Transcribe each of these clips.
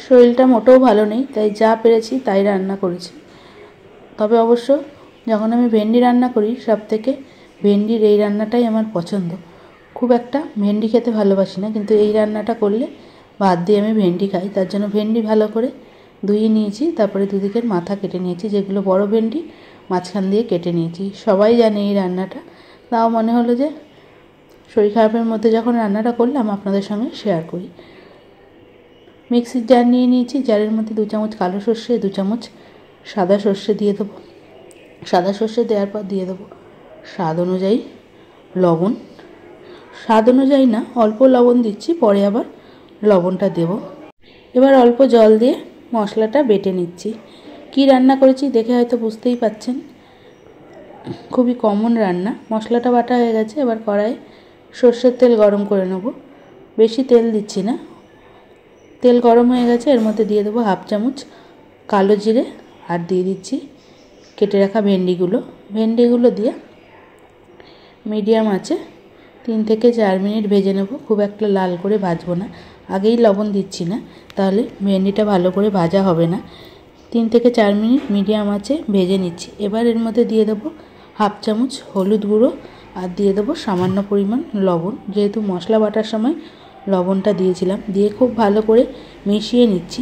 শরীরটা মোটেও ভালো নেই, তাই যা পেরেছি তাই রান্না করেছি। তবে অবশ্য যখন আমি ভেন্ডি রান্না করি সবথেকে ভেন্ডির এই রান্নাটাই আমার পছন্দ। খুব একটা ভেন্ডি খেতে ভালোবাসি না, কিন্তু এই রান্নাটা করলে ভাত দিয়ে আমি ভেন্ডি খাই। তার জন্য ভেন্ডি ভালো করে ধুয়ে নিয়েছি, তারপরে দুদিকের মাথা কেটে নিয়েছি। যেগুলো বড় ভেন্ডি মাঝখান দিয়ে কেটে নিয়েছি। সবাই জানে এই রান্নাটা, তাও মনে হলো যে শরীর খারাপের মধ্যে যখন রান্নাটা করলাম আপনাদের সঙ্গে শেয়ার করি। মিক্সির জার নিয়ে নিয়েছি, জারের মধ্যে 2 চামচ কালো সর্ষে, 2 চামচ সাদা সর্ষে দিয়ে দেবো। সাদা সর্ষে দেওয়ার পর দিয়ে দেবো স্বাদ অনুযায়ী লবণ। স্বাদ অনুযায়ী না, অল্প লবণ দিচ্ছি, পরে আবার লবণটা দেব। এবার অল্প জল দিয়ে মশলাটা বেটে নিচ্ছি। কি রান্না করেছি দেখে হয়তো বুঝতেই পাচ্ছেন, খুবই কমন রান্না। মশলাটা বাটা হয়ে গেছে, এবার কড়াই সর্ষের তেল গরম করে নেব। বেশি তেল দিচ্ছি না, তেল গরম হয়ে গেছে। এর মধ্যে দিয়ে দেবো 1/2 চামচ কালো জিরে, আর দিয়ে দিচ্ছি কেটে রাখা ভেন্ডিগুলো দিয়ে মিডিয়াম আঁচে 3 থেকে 4 মিনিট ভেজে নেব। খুব একটা লাল করে ভাজবো না, আগেই লবণ দিচ্ছি না, তাহলে ভেন্ডিটা ভালো করে ভাজা হবে না। 3 থেকে 4 মিনিট মিডিয়াম আঁচে ভেজে নিচ্ছি। এবার এর মধ্যে দিয়ে দেবো 1/2 চামচ হলুদ গুঁড়ো, আর দিয়ে দেবো সামান্য পরিমাণ লবণ। যেহেতু মশলা বাটার সময় লবণটা দিয়েছিলাম, দিয়ে খুব ভালো করে মিশিয়ে নিচ্ছি।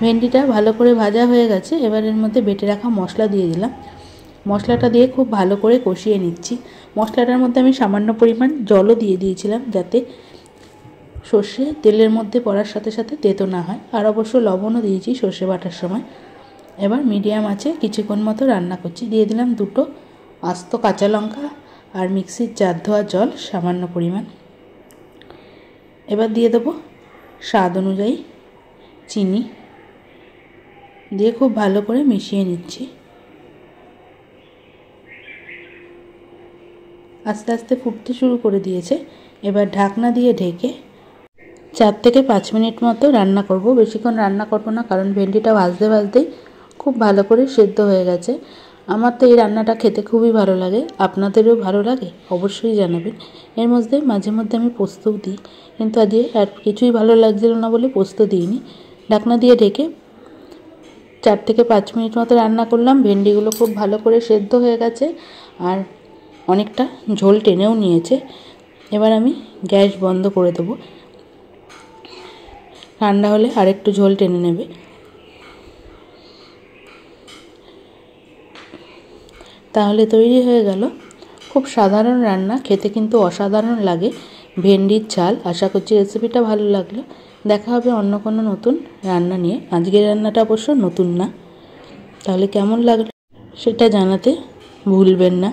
ভেন্ডিটা ভালো করে ভাজা হয়ে গেছে, এবার এর মধ্যে বেটে রাখা মশলা দিয়ে দিলাম। মশলাটা দিয়ে খুব ভালো করে কষিয়ে নিচ্ছি। মশলাটার মধ্যে আমি সামান্য পরিমাণ জলও দিয়ে দিয়েছিলাম, যাতে সর্ষে তেলের মধ্যে পড়ার সাথে সাথে তেতো না হয়। আর অবশ্য লবণও দিয়েছি সর্ষে বাটার সময়। এবার মিডিয়াম আছে কিছুক্ষণ মতো রান্না করছি। দিয়ে দিলাম 2 আস্ত কাঁচা লঙ্কা, আর মিক্সির জার ধোয়া জল সামান্য পরিমাণ। এবার দিয়ে দেবো স্বাদ অনুযায়ী চিনি, দিয়ে খুব ভালো করে মিশিয়ে নিচ্ছি। আস্তে আস্তে ফুটতে শুরু করে দিয়েছে। এবার ঢাকনা দিয়ে ঢেকে 4 থেকে 5 মিনিট মতো রান্না করব। বেশিক্ষণ রান্না করব না, কারণ ভেন্ডিটা ভাজতে ভাজতেই খুব ভালো করে সেদ্ধ হয়ে গেছে। আমার তো এই রান্নাটা খেতে খুবই ভালো লাগে, আপনাদেরও ভালো লাগে অবশ্যই জানাবেন। এর মধ্যে মাঝে মধ্যে আমি পোস্তও দিই, কিন্তু আজকে আর কিছুই ভালো লাগছিল না বলে পোস্ত দিইনি। ঢাকনা দিয়ে ঢেকে 4 থেকে 5 মিনিট মতো রান্না করলাম। ভেন্ডিগুলো খুব ভালো করে সেদ্ধ হয়ে গেছে, আর অনেকটা ঝোল টেনেও নিয়েছে। এবার আমি গ্যাস বন্ধ করে দেবো, ঠান্ডা হলে আরেকটু ঝোল টেনে নেবে। তাহলে তৈরি হয়ে গেল খুব সাধারণ রান্না, খেতে কিন্তু অসাধারণ লাগে, ভেন্ডির ঝাল। আশা করছি রেসিপিটা ভালো লাগলো। দেখা হবে অন্য কোনো নতুন রান্না নিয়ে। আজকের রান্নাটা অবশ্য নতুন না। তাহলে কেমন লাগলো সেটা জানাতে ভুলবেন না।